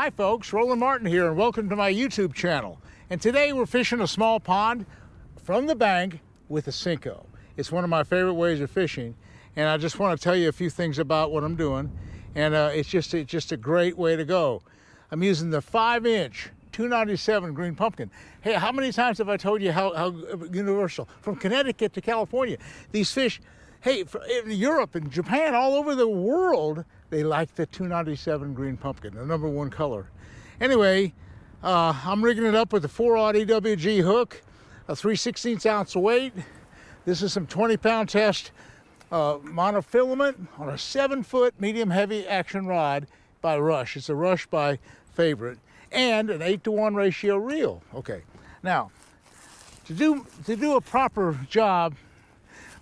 Hi folks, Roland Martin here and welcome to my YouTube channel. And today we're fishing a small pond from the bank with a Senko. It's one of my favorite ways of fishing, and I just want to tell you a few things about what I'm doing. And it's just a great way to go. I'm using the 5-inch 297 green pumpkin. Hey, how many times have I told you how universal? From Connecticut to California, these fish, hey, in Europe and Japan, all over the world, they like the 297 green pumpkin, the #1 color. Anyway, I'm rigging it up with a 4/0 EWG hook, a 3/16 ounce weight. This is some 20-pound test monofilament on a 7-foot medium heavy action rod by Rush. It's a Rush by Favorite, and an 8-to-1 ratio reel. Okay, now to do a proper job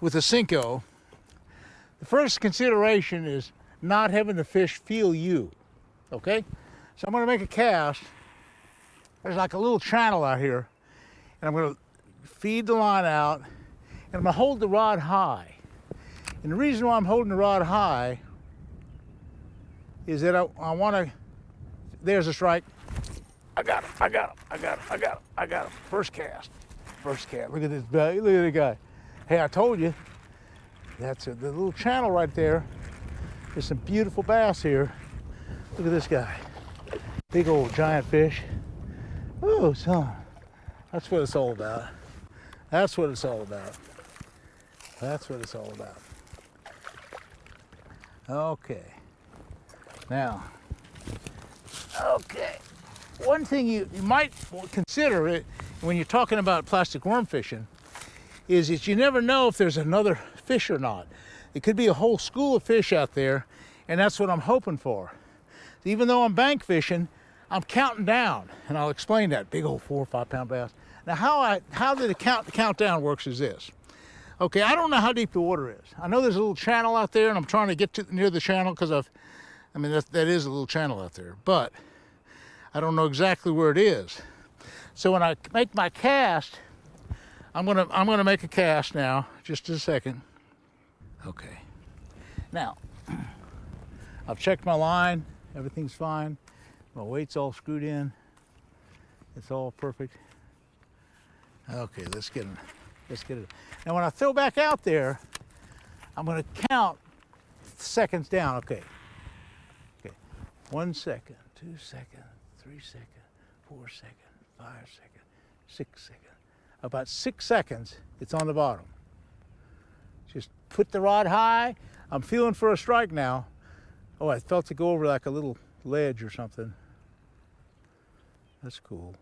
with a Senko, the first consideration is not having the fish feel you. Okay, so I'm going to make a cast. There's like a little channel out here, and I'm going to feed the line out, and I'm going to hold the rod high. And the reason why I'm holding the rod high is that I want to. There's a strike. I got him. First cast. Look at this guy. Look at the guy. Hey, I told you. That's the little channel right there. There's some beautiful bass here. Look at this guy. Big old giant fish. Oh, son. That's what it's all about. That's what it's all about. That's what it's all about. Okay. Now, okay. One thing you might consider it when you're talking about plastic worm fishing is that you never know if there's another fish or not. It could be a whole school of fish out there, and that's what I'm hoping for. Even though I'm bank fishing, I'm counting down, and I'll explain that. Big old 4 or 5 pound bass. Now, how the countdown works is this. Okay, I don't know how deep the water is. I know there's a little channel out there, and I'm trying to get near the channel because that is a little channel out there, but I don't know exactly where it is. So when I make my cast, I'm gonna make a cast now. Just a second. Okay. Now, I've checked my line. Everything's fine. My weight's all screwed in. It's all perfect. Okay, let's get it. Now, when I throw back out there, I'm gonna count seconds down. Okay. 1 second, 2 seconds, 3 seconds, 4 seconds, 5 seconds, 6 seconds. About 6 seconds, it's on the bottom. Just put the rod high. I'm feeling for a strike now. Oh, I felt it go over like a little ledge or something. That's cool.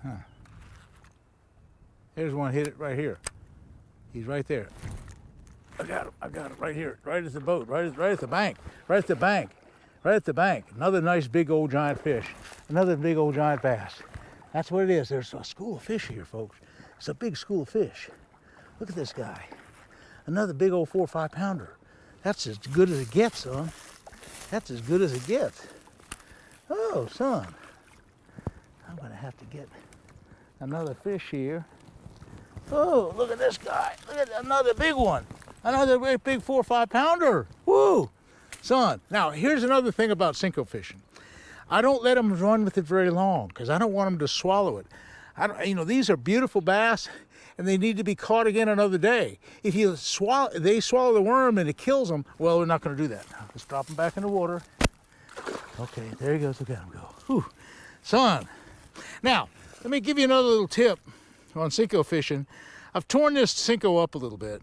Huh. There's one, hit it right here. He's right there. I got him right here, right at the boat, right at the bank. Another nice big old giant fish. Another big old giant bass. That's what it is. There's a school of fish here, folks. It's a big school of fish. Look at this guy. Another big old 4 or 5 pounder. That's as good as it gets, son. That's as good as it gets. Oh, son. I'm gonna have to get another fish here. Oh, look at this guy. Look at another big one. Another great big 4 or 5 pounder. Woo, son. Now, here's another thing about Senko fishing. I don't let them run with it very long because I don't want them to swallow it. These are beautiful bass, and they need to be caught again another day. If they swallow the worm and it kills them, well, we're not going to do that. Let's drop them back in the water. Okay, there he goes. Look at him go. Whew. Son. Now, let me give you another little tip on Senko fishing. I've torn this Senko up a little bit.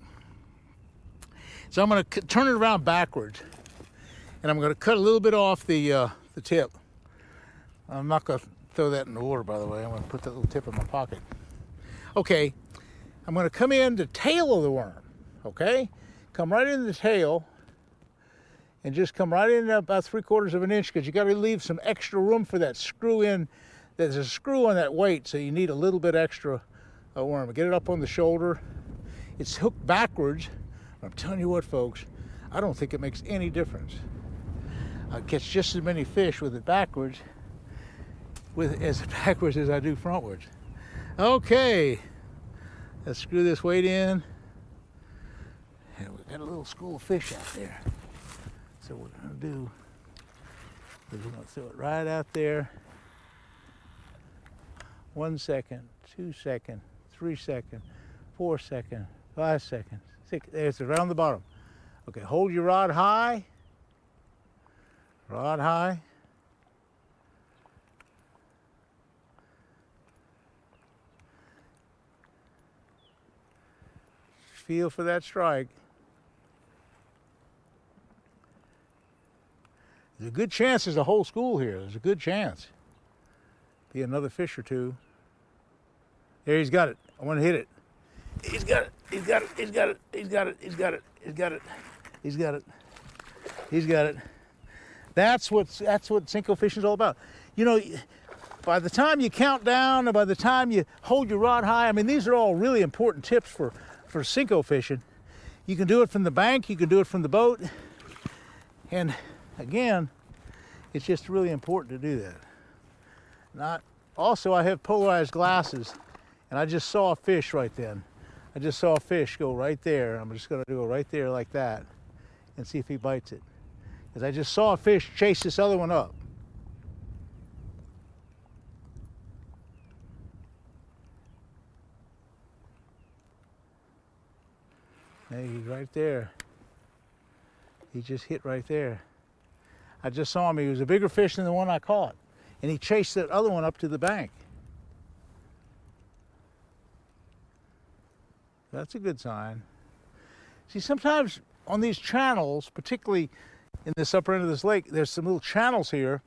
So I'm going to turn it around backwards, and I'm going to cut a little bit off the tip. I'm not going to throw that in the water, by the way. I'm going to put that little tip in my pocket. Okay, I'm going to come in the tail of the worm, okay? Come right in the tail, and just come right in about 3/4 of an inch, because you got to leave some extra room for that screw in. There's a screw on that weight, so you need a little bit extra worm. Get it up on the shoulder. It's hooked backwards, I'm telling you what, folks, I don't think it makes any difference. I catch just as many fish with it backwards, as backwards as I do frontwards. Okay, let's screw this weight in. And we've got a little school of fish out there. So what we're gonna do is we're gonna throw it right out there. 1 second, 2 seconds, 3 seconds, 4 seconds, 5 seconds, 6. There's it right on the bottom. Okay, hold your rod high. Rod high. Feel for that strike. There's a good chance there's a whole school here. There's a good chance. Be another fish or two. There, he's got it. I want to hit it. He's got it. He's got it. He's got it. He's got it. He's got it. He's got it. He's got it. He's got it. That's what Senko fishing is all about. You know, by the time you count down and by the time you hold your rod high, I mean, these are all really important tips for Senko fishing. You can do it from the bank, you can do it from the boat. And again, it's just really important to do that. Also, I have polarized glasses, and I just saw a fish right then. I just saw a fish go right there. I'm just gonna go right there like that and see if he bites it. Because I just saw a fish chase this other one up. Hey, he's right there. He just hit right there. I just saw him. He was a bigger fish than the one I caught. And he chased that other one up to the bank. That's a good sign. See, sometimes on these channels, particularly in this upper end of this lake, there's some little channels here.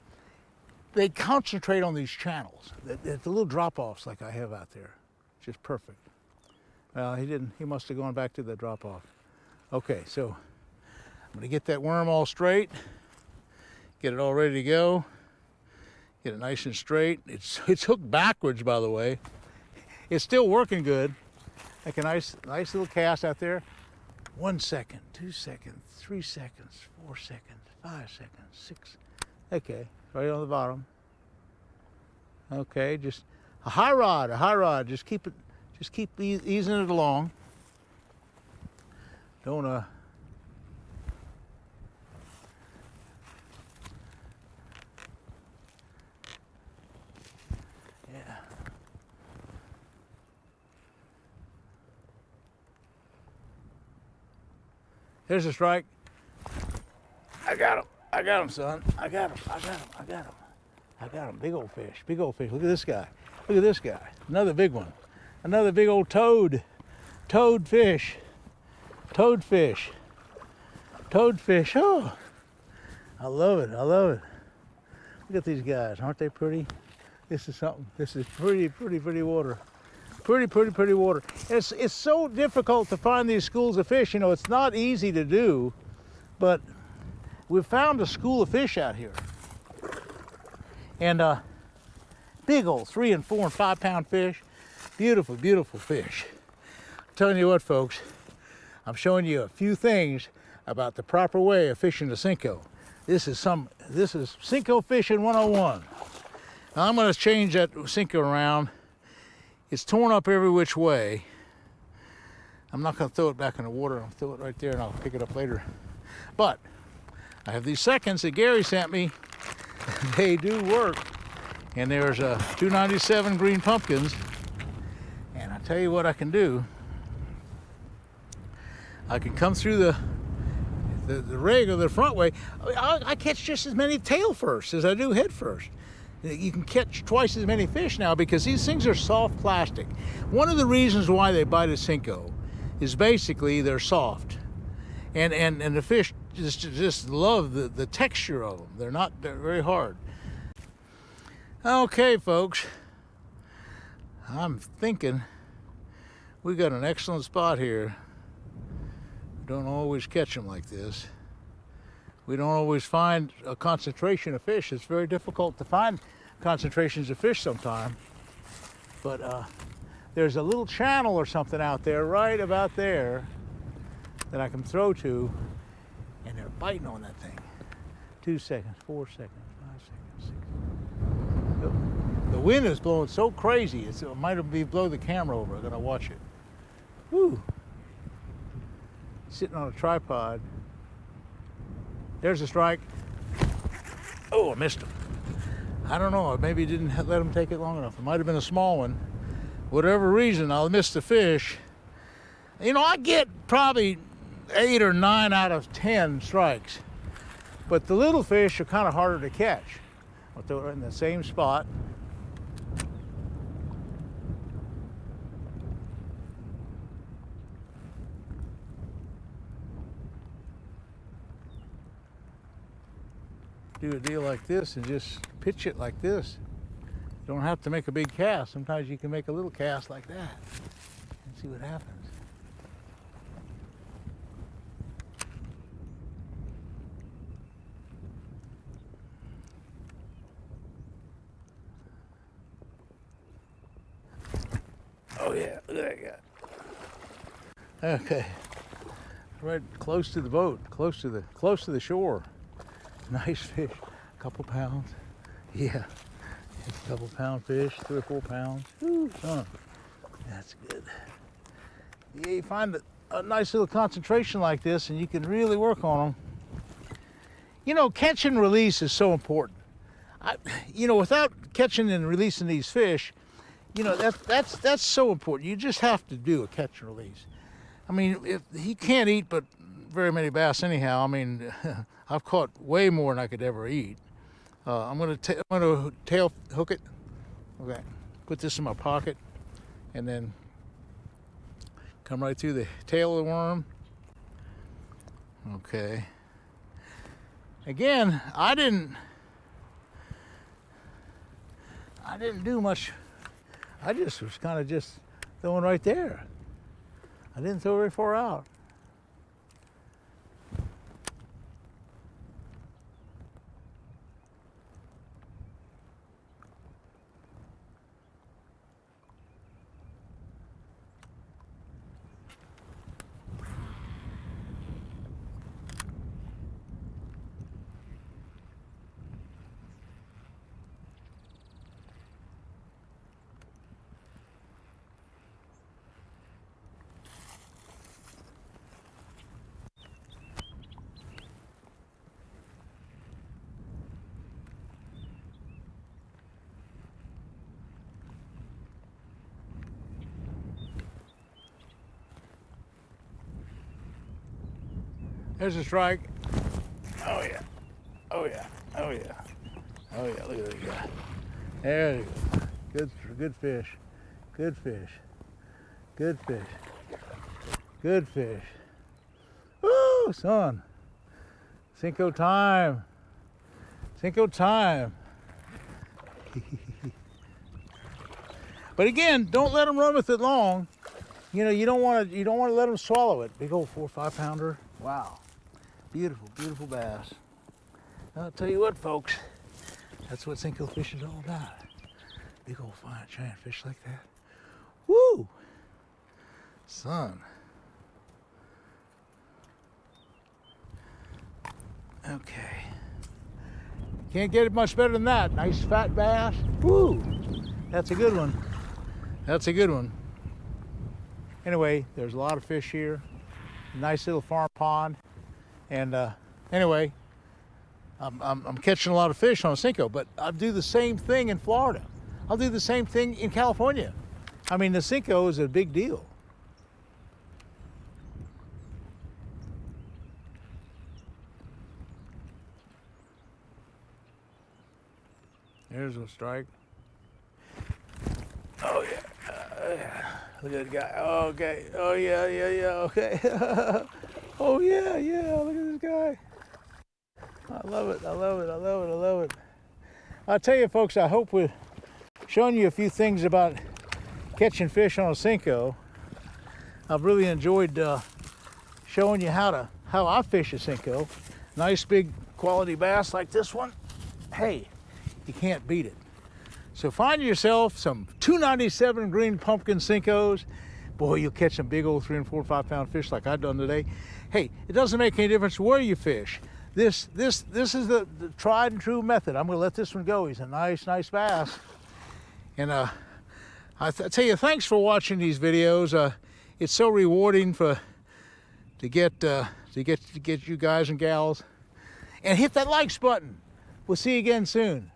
They concentrate on these channels. The little drop-offs like I have out there. Just perfect. Well, he didn't. He must have gone back to the drop-off. Okay, so I'm going to get that worm all straight. Get it all ready to go. Get it nice and straight. It's hooked backwards, by the way. It's still working good. Like a nice little cast out there. 1 second, 2 seconds, 3 seconds, 4 seconds, 5 seconds, 6. Okay, right on the bottom. Okay, just a high rod. Just keep easing it along. Don't yeah. There's a strike. I got him, son. I got him. Big old fish. Look at this guy. Another big one. Another big old toad fish. Oh, I love it. Look at these guys. Aren't they pretty? This is something. This is pretty water. Pretty water. It's so difficult to find these schools of fish. You know, it's not easy to do, but we've found a school of fish out here. And big old 3 and 4 and 5 pound fish. Beautiful fish. I'm telling you what, folks, I'm showing you a few things about the proper way of fishing the Senko. This is Senko fishing 101. Now I'm going to change that Senko around. It's torn up every which way. I'm not going to throw it back in the water. I'll throw it right there and I'll pick it up later. But I have these seconds that Gary sent me. They do work. And there's 297 green pumpkins. And I tell you what I can do. I can come through the rig or the front way. I catch just as many tail first as I do head first. You can catch twice as many fish now because these things are soft plastic. One of the reasons why they bite a Senko is basically they're soft. And the fish just love the texture of them. They're very hard. Okay, folks. I'm thinking we got an excellent spot here. Don't always catch them like this. We don't always find a concentration of fish. It's very difficult to find concentrations of fish sometimes. But there's a little channel or something out there, right about there. that I can throw to, and they're biting on that thing. 2 seconds, 4 seconds, 5 seconds, 6. The wind is blowing so crazy, it might be blow the camera over. I gotta watch it. Woo! Sitting on a tripod. There's a strike. Oh, I missed him. I don't know, maybe didn't let him take it long enough. It might have been a small one. Whatever reason, I'll miss the fish. You know, I get probably 8 or 9 out of 10 strikes, but the little fish are kind of harder to catch. I'll throw it in the same spot. Do a deal like this and just pitch it like this. You don't have to make a big cast. Sometimes you can make a little cast like that and see what happens. Oh yeah, look at that guy. Okay, right close to the boat, close to the shore. Nice fish, a couple pounds. Yeah, it's a couple pound fish, 3 or 4 pounds. Ooh, son, that's good. Yeah, you find a nice little concentration like this, and you can really work on them. You know, catch and release is so important. You know, without catching and releasing these fish, you know, that's so important. You just have to do a catch and release. I mean, he can't eat but very many bass anyhow. I mean, I've caught way more than I could ever eat. I'm gonna tail hook it. Okay, put this in my pocket, and then come right through the tail of the worm. Okay. Again, I didn't do much. I just was kind of just throwing right there. I didn't throw very far out. There's a strike. Oh yeah. Oh yeah. Oh yeah. Oh yeah. Look at that guy. There you go. Good fish. Good fish. Good fish. Good fish. Woo, son. Senko time. Senko time. But again, don't let them run with it long. You know, you don't want to let them swallow it. Big old 4 or 5 pounder. Wow. Beautiful, beautiful bass. I'll tell you what, folks, that's what Senko fishing is all about. Big old fine giant fish like that. Woo! Son. Okay. Can't get it much better than that. Nice fat bass. Woo! That's a good one. That's a good one. Anyway, there's a lot of fish here. Nice little farm pond. And anyway, I'm catching a lot of fish on a Senko, but I'll do the same thing in Florida. I'll do the same thing in California. I mean, the Senko is a big deal. There's a strike. Oh yeah. Look at that guy. Oh, okay. Oh yeah. Okay. Oh yeah. Look at this guy. I love it. I'll tell you, folks. I hope we've shown you a few things about catching fish on a Senko. I've really enjoyed showing you how I fish a Senko. Nice big quality bass like this one. Hey, you can't beat it. So find yourself some 297 green pumpkin Senkos. boy, you'll catch some big old 3 and 4 and 5 pound fish like I've done today. Hey, it doesn't make any difference where you fish. This is the tried and true method. I'm gonna let this one go. He's a nice bass. And I tell you, thanks for watching these videos. It's so rewarding to get you guys and gals. And hit that likes button. We'll see you again soon.